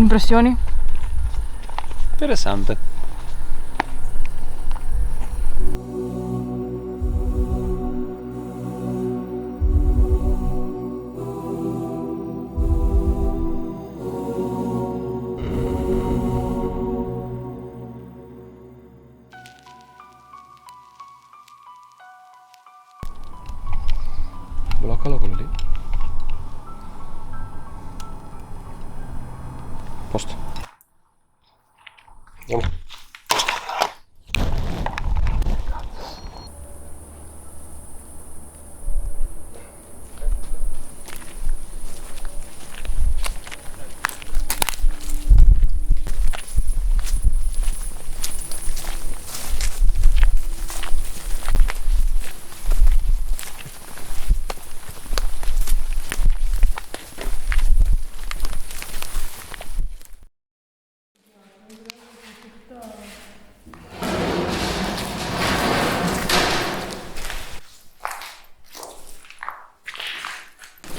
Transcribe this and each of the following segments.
Impressioni? Interessante. Bloccalo quello lì. Posto. Andiamo.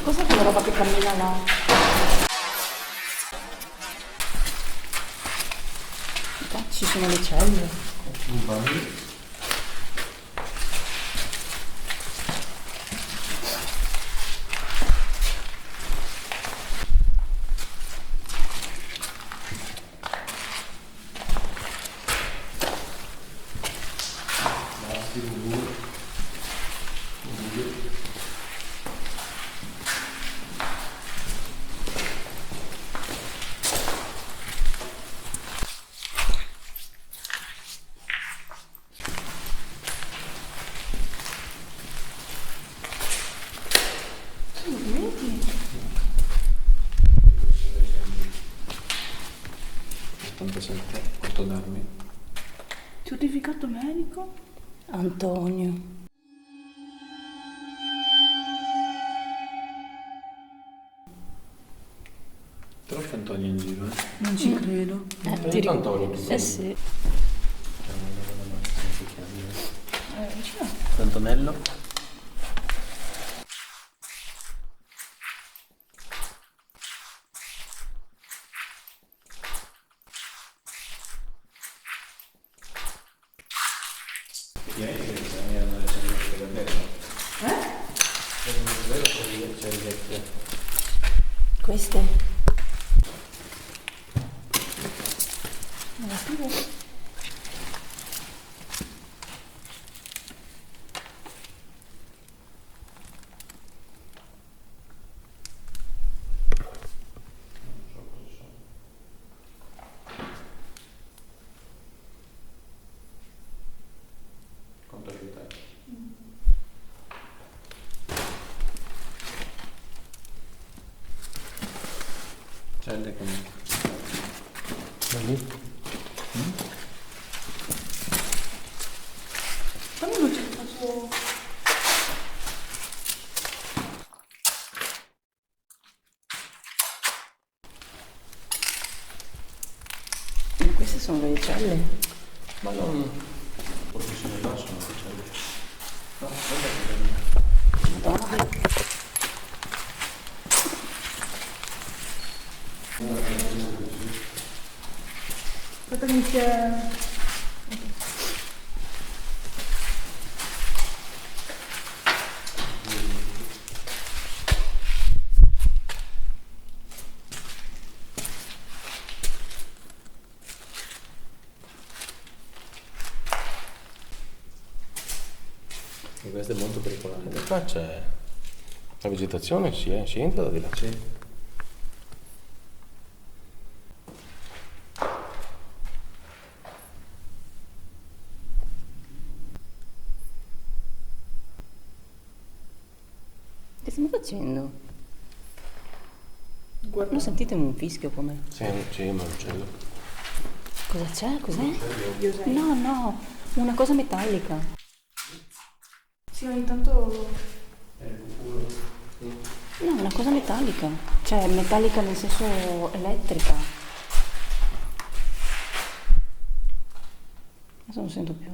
Cos'è quella roba che cammina là? Ci sono le celle. Certificato medico? Antonio. Troppo Antonio in giro, eh? Non ci credo. Antonio. Sì. Vicino. Antonello. Queste? Celle con... Quando non ci faccio... Queste sono le celle. Ma non... Forse se ne lasciano le celle. No, Madonna. Aspetta che mi si è... E questo è molto pericoloso. E qua c'è la vegetazione, si entra da di là. Sì. Che stiamo facendo? Guarda. Non sentite un fischio come? Sì, ma l'uccello. Cosa c'è? Cos'è? No, no, una cosa metallica. Sì, ogni tanto... No, una cosa metallica. Cioè, metallica nel senso elettrica. Adesso non sento più.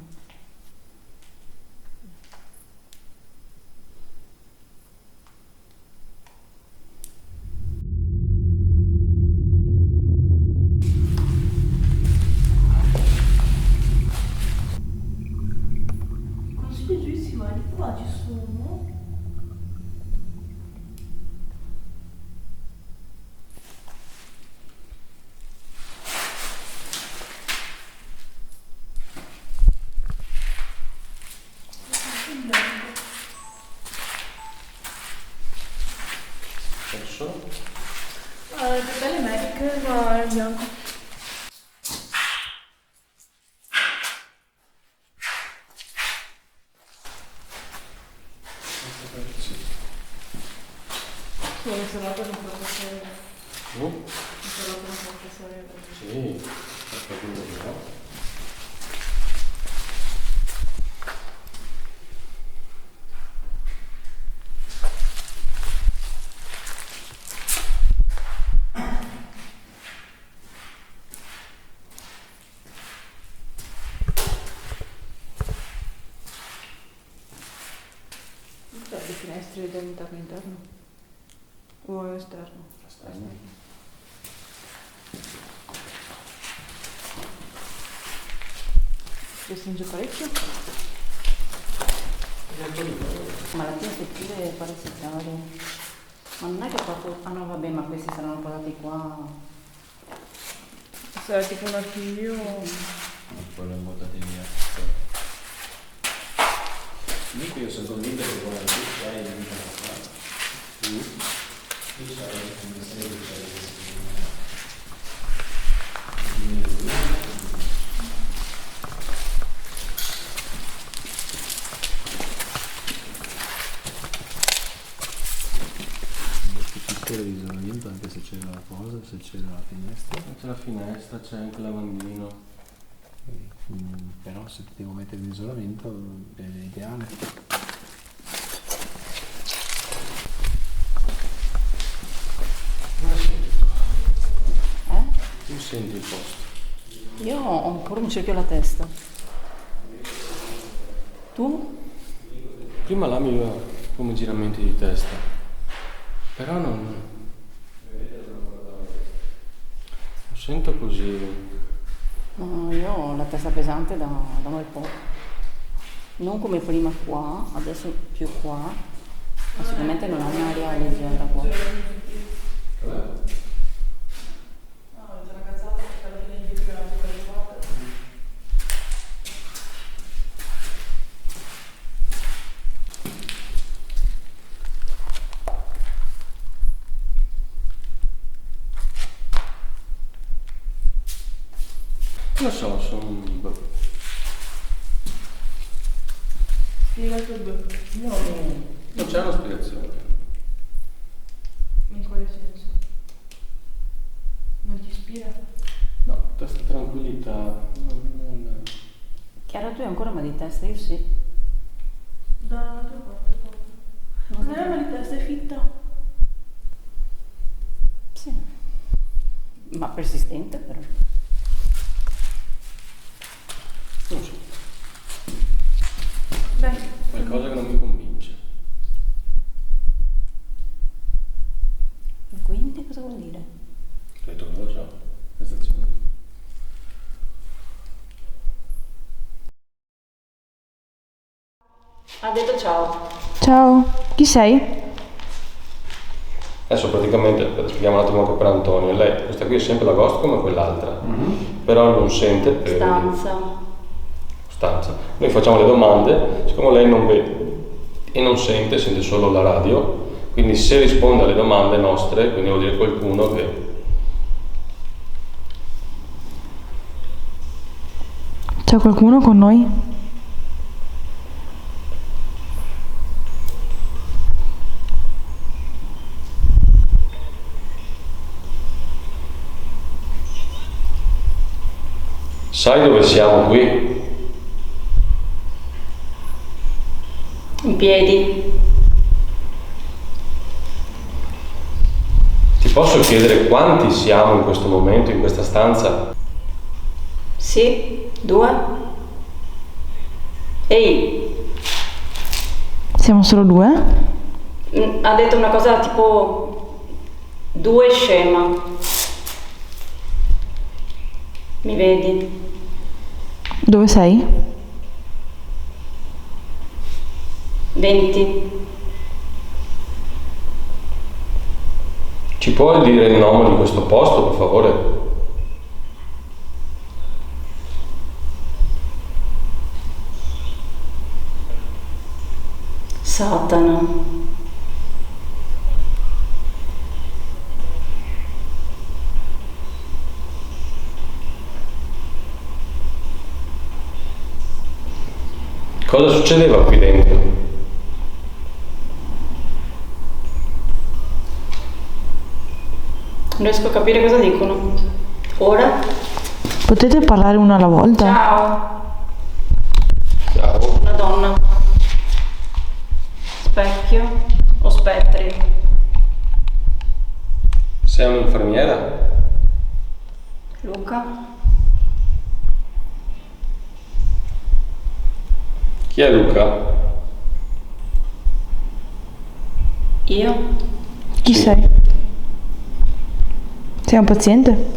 Rosso. Le pelle mediche va in bianco. Sì, l'insalata non può essere. L'insalata non può essere. Sì, perché no. Le finestre dall'interno interno o esterno? Esterno. Restringe parecchio? Malattie infettive parassitarie. Ma non è che proprio... Ah no, vabbè, ma questi saranno posati qua. Sarà tipo un archivio. Poi l'ho buttati via. Comunque io sono convinto che con la giusta è in vita. Io sarei come se piccolo di isolamento, anche se c'era la cosa, se c'era la finestra. C'è la finestra, c'è anche il lavandino. Però se ti devo mettere in isolamento è ideale. Come senti? Eh? Tu senti il posto? Io ho ancora un cerchio alla testa. Tu? Prima là mi aveva come giramenti di testa, però non... Lo sento così... No, io ho la testa pesante da un bel po'. Non come prima qua, adesso più qua. Ma sicuramente non ha un'aria leggera qua. Non so, sono... Spiega il tuo due. Non c'è una spiegazione. In quale senso? Non ti ispira? No, questa tranquillità... non... Chiara, tu hai ancora mal di testa? Io sì. Da tua parte proprio. Non è mal di testa, è fitta. Sì. Ma persistente però. Non so, Dai. qualcosa che non mi convince. E quindi cosa vuol dire? Ho detto che non lo so, prestazione. Ha detto ciao. Ciao, chi sei? Adesso praticamente, spieghiamo un attimo anche per Antonio, lei, questa qui è sempre l'agosto come quell'altra, però non sente per stanza. Noi facciamo le domande, siccome lei non vede e non sente, sente solo la radio, quindi se risponde alle domande nostre, quindi vuol dire qualcuno che... C'è qualcuno con noi? Sai dove siamo qui? In piedi. Ti posso chiedere quanti siamo in questo momento, in questa stanza? Sì, 2. Ehi, Siamo solo 2? ha detto una cosa tipo 2 scema. Mi vedi? Dove sei? 20. Ci puoi dire il nome di questo posto, per favore? Satana. Cosa succedeva qui dentro? Non riesco a capire cosa dicono. Ora? Potete parlare una alla volta? Ciao. Ciao. Una donna. Specchio o spettri? Sei un'infermiera? Luca? Chi è Luca? Io? Chi Sì. sei? Sei un paziente?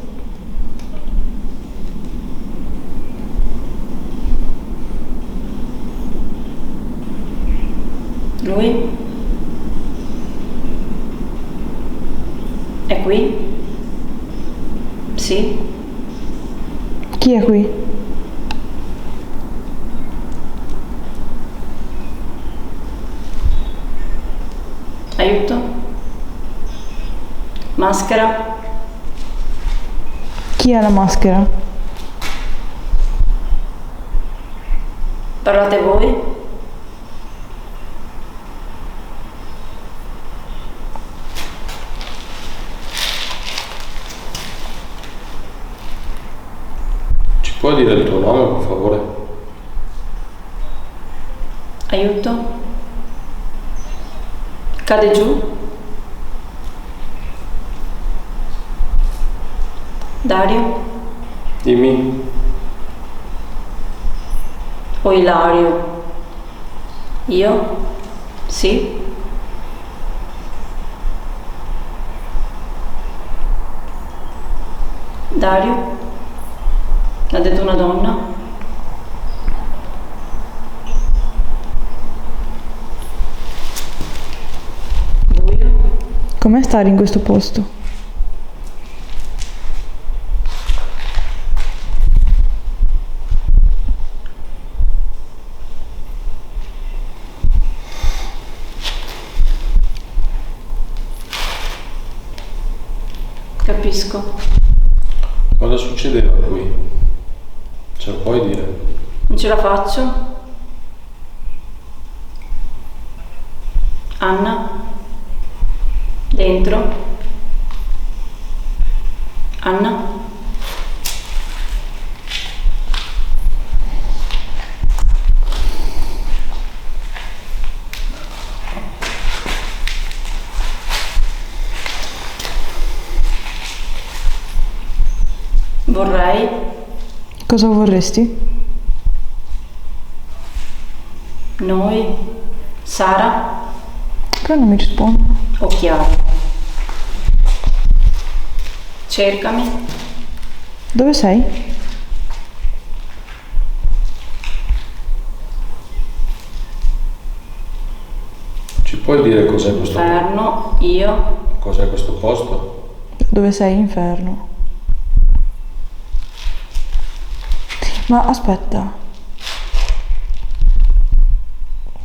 Lui? È qui? Sì? Chi è qui? Aiuto? Maschera? Chi ha la maschera? Parlate voi? Ci puoi dire il tuo nome, per favore? Aiuto? Cade giù? Dario? Dimmi. O Ilario? Io? Sì? Dario? L'ha detto una donna? Buio? Com'è stare in questo posto? Capisco. Cosa succedeva qui? Ce lo puoi dire? Non ce la faccio? Anna? Dentro? Anna? Vorrei? Cosa vorresti? Noi? Sara? Però non mi rispondo. O Chiara? Cercami? Dove sei? Ci puoi dire cos'è questo posto? Inferno? Io? Cos'è questo posto? Dove sei, inferno? Ma aspetta.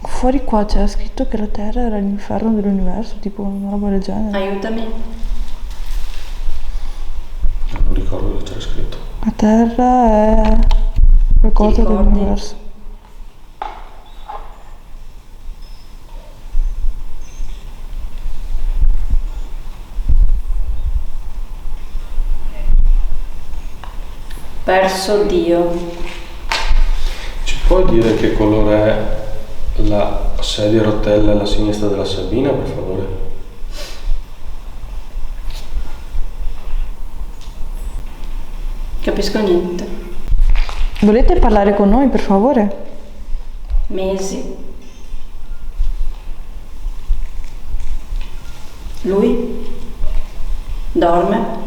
Fuori qua c'era scritto che la Terra era l'inferno dell'universo, tipo una roba del genere. Aiutami? Non ricordo cosa c'era scritto. La Terra è qualcosa Ti ricordi? dell'universo. Perso Dio. Ci puoi dire che colore è la sedia a rotelle alla sinistra della Sabina, per favore? Capisco niente. Volete parlare con noi, per favore? Mesi. Lui? Dorme?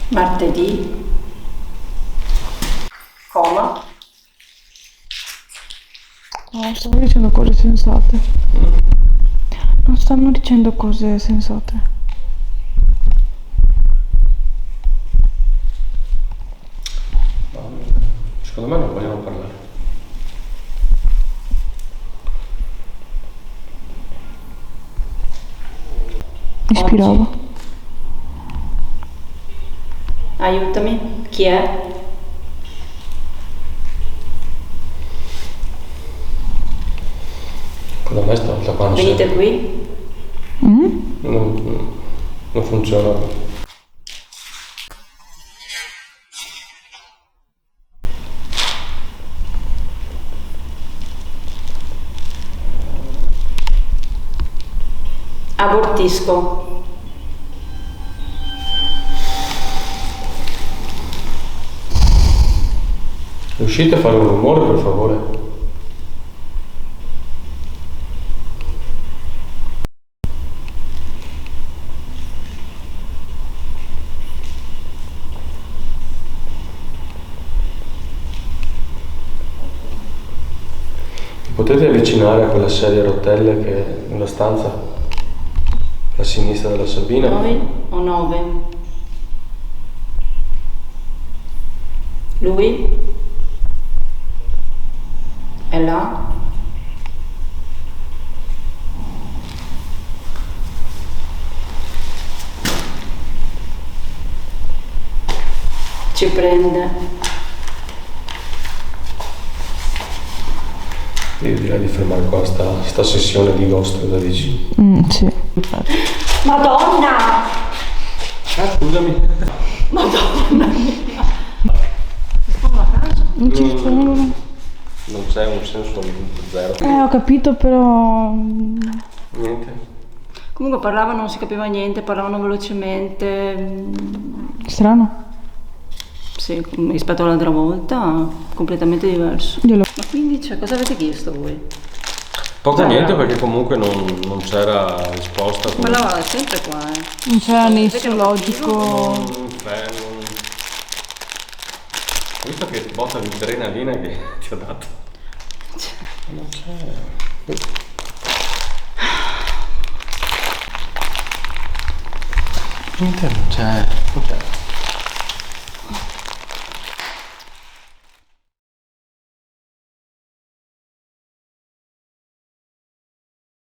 Martedì? Coma? No, stanno dicendo cose sensate. Non stanno dicendo cose sensate. No, secondo me non vogliono parlare. ispirava. Aiutami, chi è? Da me stavolta quando Venite qui. non funziona. Abortisco. Riuscite a fare un rumore per favore? Potete avvicinare a quella sedia a rotelle che è nella stanza a sinistra della Sabina? 9 o 9? Lui? È là? Ci prende. Io direi di fermare qua sta sessione di ghost, cosa dici? Sì. Madonna! Scusami. Madonna mia! Rispondo a casa? Non ci rispondo. Non c'è un senso zero. Ho capito, però... Niente. Comunque parlavano, non si capiva niente, parlavano velocemente. Strano. Sì, rispetto all'altra volta, completamente diverso. Io lo... Ma quindi, cioè, cosa avete chiesto voi? Poco niente perché comunque non c'era risposta. Parlava sempre qua, Non c'era Perché nesso non logico. Ho visto che botta di adrenalina che ti ha dato. Non c'è. Niente, non c'è.